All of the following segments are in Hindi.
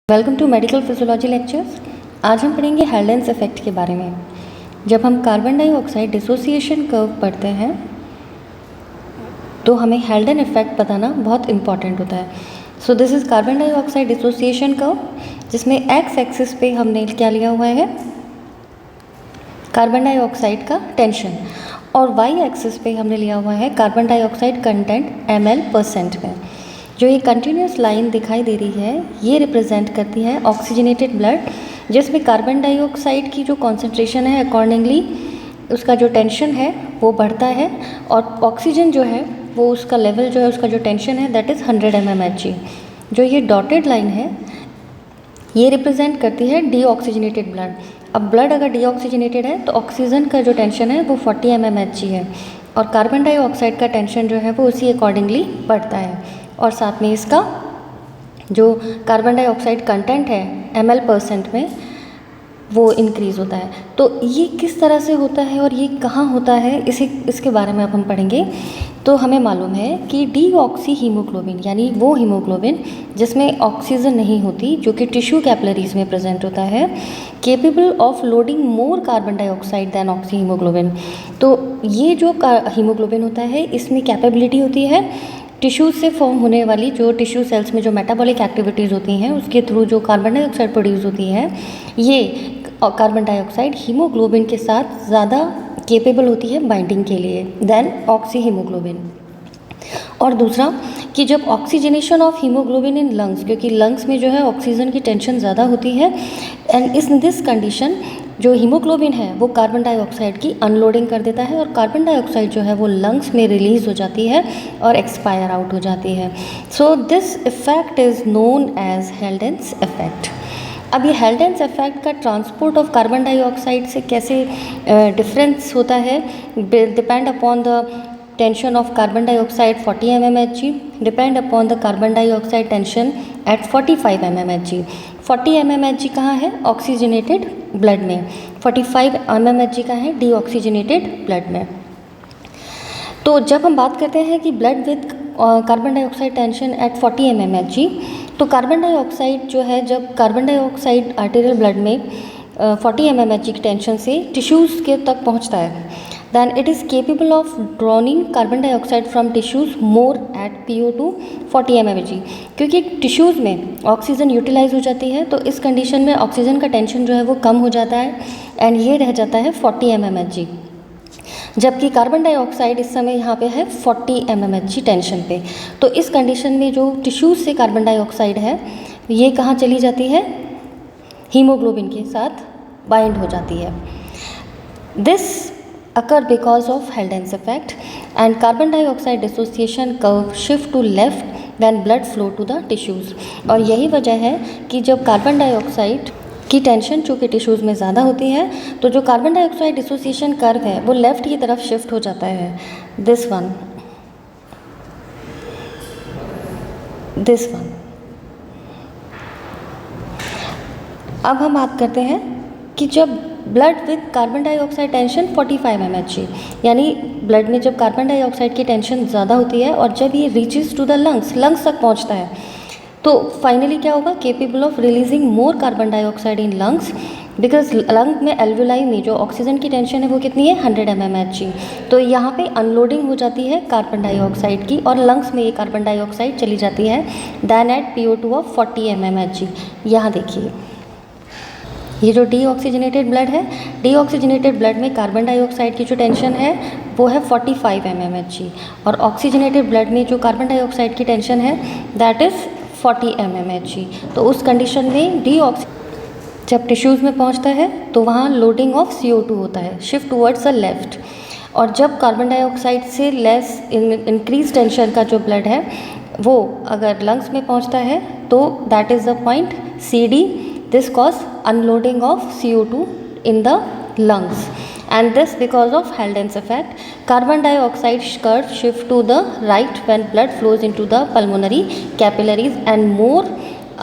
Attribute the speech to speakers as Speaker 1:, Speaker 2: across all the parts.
Speaker 1: Welcome to medical physiology lectures. आज हम पढ़ेंगे हेल्डेंस इफेक्ट के बारे में। जब हम कार्बन डाइऑक्साइड डिसोसिएशन कर्व पढ़ते हैं तो हमें हेल्डेन इफेक्ट बताना बहुत इंपॉर्टेंट होता है। So this is carbon dioxide dissociation curve, जिसमें एक्स एक्सिस पे हमने क्या लिया हुआ है, कार्बन डाइऑक्साइड का टेंशन, और वाई एक्सिस पे हमने लिया हुआ है कार्बन डाइऑक्साइड कंटेंट ml% में। जो ये कंटिन्यूस लाइन दिखाई दे रही है ये रिप्रेजेंट करती है ऑक्सीजनेटेड ब्लड, जिसमें कार्बन डाइऑक्साइड की जो कॉन्सेंट्रेशन है अकॉर्डिंगली उसका जो टेंशन है वो बढ़ता है, और ऑक्सीजन जो है वो उसका लेवल जो है उसका जो टेंशन है दैट इज़ 100 mmHg। जो ये डॉटेड लाइन है ये रिप्रेजेंट करती है डीऑक्सीजनेटेड ब्लड। अब ब्लड अगर डीऑक्सीजनेटेड है तो ऑक्सीजन का जो टेंशन है वो 40 mmHg है, और कार्बन डाइऑक्साइड का टेंशन जो है वो उसी अकॉर्डिंगली बढ़ता है, और साथ में इसका जो कार्बन डाइऑक्साइड कंटेंट है ml% में वो इंक्रीज़ होता है। तो ये किस तरह से होता है और ये कहाँ होता है इसके बारे में अब हम पढ़ेंगे। तो हमें मालूम है कि डीऑक्सी हीमोग्लोबिन यानी वो हीमोग्लोबिन जिसमें ऑक्सीजन नहीं होती, जो कि टिश्यू कैपिलरीज में प्रेजेंट होता है, capable of loading more carbon dioxide than oxyhaemoglobin. तो ये जो हीमोग्लोबिन होता है इसमें कैपेबिलिटी होती है टिश्यूज से फॉर्म होने वाली, जो टिश्यू सेल्स में जो मेटाबॉलिक एक्टिविटीज़ होती हैं उसके थ्रू जो कार्बन डाइऑक्साइड प्रोड्यूस होती है, ये कार्बन डाइऑक्साइड हीमोग्लोबिन के साथ ज़्यादा केपेबल होती है बाइंडिंग के लिए देन ऑक्सी हीमोग्लोबिन। और दूसरा कि जब oxygenation of haemoglobin in lungs, क्योंकि लंग्स में जो है ऑक्सीजन की टेंशन ज़्यादा होती है, एंड इन दिस कंडीशन जो हीमोग्लोबिन है वो कार्बन डाइऑक्साइड की अनलोडिंग कर देता है, और कार्बन डाइऑक्साइड जो है वो लंग्स में रिलीज हो जाती है और एक्सपायर आउट हो जाती है। So this effect is known as Haldane's effect. अब ये हेल्डेंस इफेक्ट का ट्रांसपोर्ट ऑफ कार्बन डाइऑक्साइड से कैसे डिफरेंस होता है, depend upon the tension of carbon dioxide 40 mmHg, depend upon the carbon dioxide tension at 45 mmHg। 40 mmHg कहाँ है, ऑक्सीजनेटेड ब्लड में, 45 mmHg कहाँ है, डीऑक्सीजनेटेड ब्लड में। तो जब हम बात करते हैं कि blood with carbon dioxide tension eight 40 mmHg, तो कार्बन डाइऑक्साइड जो है, जब कार्बन डाइऑक्साइड आर्टेरियल ब्लड में 40 mmHg की टेंशन से टिश्यूज़ के तक पहुँचता है, then it is capable of drawing carbon dioxide from tissues more at PO2 40 mmHg। क्योंकि टिश्यूज़ में ऑक्सीजन यूटिलाइज हो जाती है तो इस कंडीशन में ऑक्सीजन का टेंशन जो है वो कम हो जाता है, एंड ये रह जाता है 40 mmHg, जबकि कार्बन डाइऑक्साइड इस समय यहाँ पे है 40 mmHg टेंशन पे। तो इस कंडीशन में जो टिश्यूज़ से कार्बन डाइऑक्साइड है ये कहाँ चली जाती है, हीमोग्लोबिन के साथ बाइंड हो जाती है। This occur because of Heldens effect and carbon dioxide dissociation curve shift to left when blood flow to the tissues। और यही वजह है कि जब कार्बन डाइऑक्साइड की टेंशन चूँकि टिश्यूज़ में ज़्यादा होती है तो जो कार्बन डाइऑक्साइड डिसोसिएशन कर्व है वो लेफ़्ट की तरफ शिफ्ट हो जाता है, दिस वन। अब हम बात करते हैं कि जब blood with carbon dioxide tension 45 mmHg, यानी ब्लड में जब कार्बन डाइऑक्साइड की टेंशन ज़्यादा होती है और जब ये रीचेस टू द लंग्स तक पहुंचता है तो फाइनली क्या होगा, capable of releasing more carbon dioxide in lungs, because lung में एल्वुलाई में जो ऑक्सीजन की टेंशन है वो कितनी है, 100 mmHg। तो यहाँ पे अनलोडिंग हो जाती है कार्बन डाइऑक्साइड की और लंग्स में ये कार्बन डाइऑक्साइड चली जाती है then eight PO2 of 40 mmHg। यहाँ देखिए ये जो डीऑक्सीजनेटेड ब्लड है, डीऑक्सीजनेटेड ब्लड में कार्बन डाइऑक्साइड की जो टेंशन है वो है 45 mmHg, और ऑक्सीजनेटेड ब्लड में जो कार्बन डाइऑक्साइड की टेंशन है दैट इज़ 40 mmHg। तो उस कंडीशन में जब टिश्यूज़ में पहुंचता है तो वहाँ लोडिंग ऑफ CO2 होता है, शिफ्ट टूवर्ड्स द लेफ्ट, और जब कार्बन डाइऑक्साइड से लेस इंक्रीज टेंशन का जो ब्लड है वो अगर लंग्स में पहुँचता है तो that is the point CD। This cause unloading of CO2 in the lungs, and this because of Heldens effect. Carbon dioxide curve shift to the right when blood flows into the pulmonary capillaries and more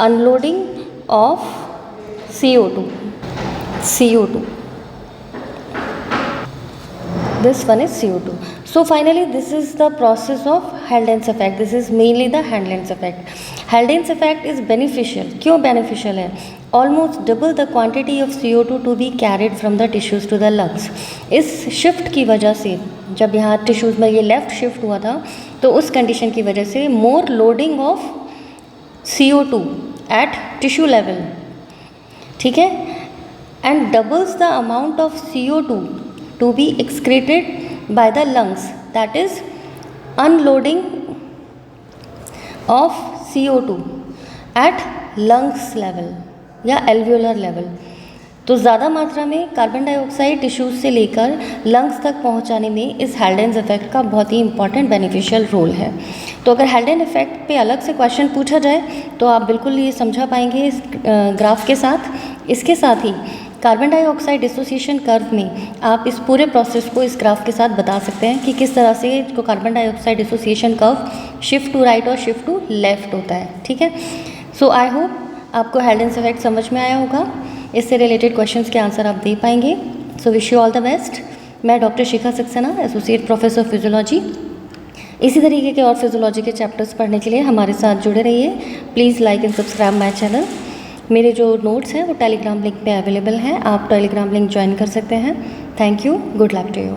Speaker 1: unloading of CO2. This one is CO2. So finally this is the process of Heldens effect. This is mainly the Heldens effect. Haldane's effect is beneficial. क्यों बेनिफिशियल है? Almost double the quantity of CO2 to be carried from the tissues to the lungs. इस शिफ्ट की वजह से, जब यहाँ टिश्यूज़ में ये लेफ्ट शिफ्ट हुआ था, तो उस कंडीशन की वजह से more loading of CO2 at tissue level, ठीक है, and doubles the amount of CO2 to be excreted by the lungs, that is unloading of CO2 at lungs level या एल्वियोलर लेवल। तो ज़्यादा मात्रा में कार्बन डाइऑक्साइड टिश्यूज़ से लेकर लंग्स तक पहुंचाने में इस हेल्डेन्स इफेक्ट का बहुत ही इंपॉर्टेंट बेनिफिशियल रोल है। तो अगर हेल्डेन इफेक्ट पे अलग से क्वेश्चन पूछा जाए तो आप बिल्कुल ये समझा पाएंगे इस ग्राफ के साथ। इसके साथ ही कार्बन डाइऑक्साइड डिसोसिएशन कर्व में आप इस पूरे प्रोसेस को इस ग्राफ के साथ बता सकते हैं कि किस तरह से जो carbon dioxide dissociation curve shift to right और शिफ्ट टू लेफ्ट होता है, ठीक है। सो आई होप आपको हेल्डेन्स इफेक्ट समझ में आया होगा। इससे रिलेटेड क्वेश्चंस के आंसर आप दे पाएंगे। So wish you all the best. मैं डॉक्टर शिखा सक्सेना, एसोसिएट प्रोफेसर फिजियोलॉजी। इसी तरीके के और फिजियोलॉजी के चैप्टर्स पढ़ने के लिए हमारे साथ जुड़े रहिए। Please like and subscribe my channel. मेरे जो नोट्स हैं वो टेलीग्राम लिंक पे अवेलेबल हैं, आप टेलीग्राम लिंक ज्वाइन कर सकते हैं। Thank you, good luck to you.